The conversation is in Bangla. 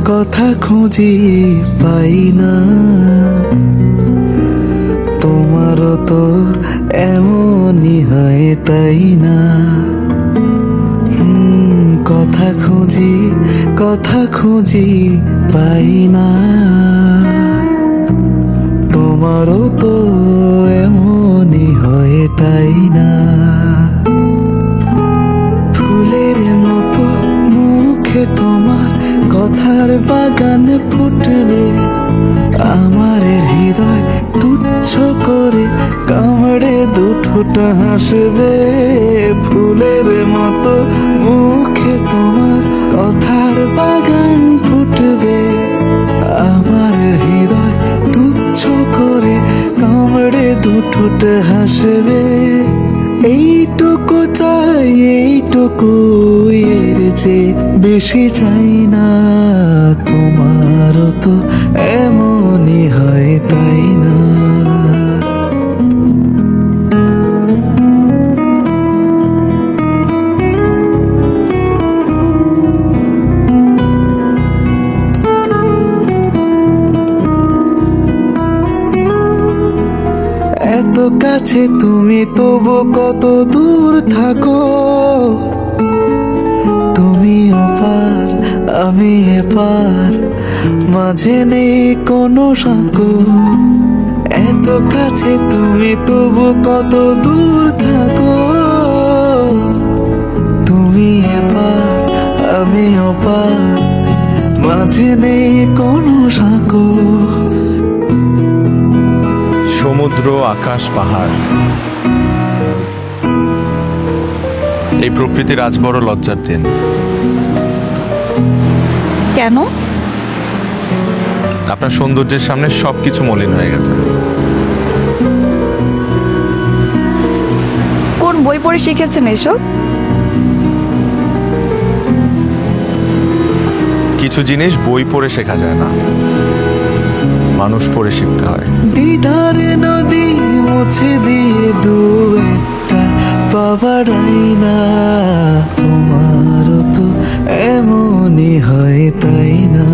কথা খুঁজি পাই না, তোমারও তো এমনই হয় তাই না। কথা খুঁজি পাই না, তোমারও তো এমনই হয় তাই না। ফুলের মতো মুখে তোমার কথার বাগান ফুটবে, আমার হৃদয় তুচ্ছ করে কামড়ে দুঠোটা হাসবে। ফুলের মতো মুখে তোমার কথার বাগান ফুটবে, আমার হৃদয় তুচ্ছ করে কামড়ে দুঠোটা হাসবে। এইটুকু চাই, এইটুকু, এর যে বেশি চাই না, তোমারও তো এমনই হয় তাই না। এত কাছে তুমি তবু কত দূর থাকো, তুমি ওপার আমি এপার, মাঝে নেই কোনো সাঁকো। এত কাছে তুমি তবু কত দূর থাকো, তুমি এপার আমি ওপার, মাঝে নেই কোনো সাঁকো। সমুদ্র, আকাশ, পাহাড়, এই প্রকৃতির আজ বড় লজ্জার দিন। কেন? আপনার সৌন্দর্যের সামনে সবকিছু মলিন হয়ে গেছে। কোন বই পড়ে শিখেছেন এসব? কিছু জিনিস বই পড়ে শেখা যায় না, মানুষ পড়ে শিখতে হয়। দিদারে নদী মুছে দিয়ে দু একটা পাবাড়াই না, তোমারও তো এমনই হয় তাই না।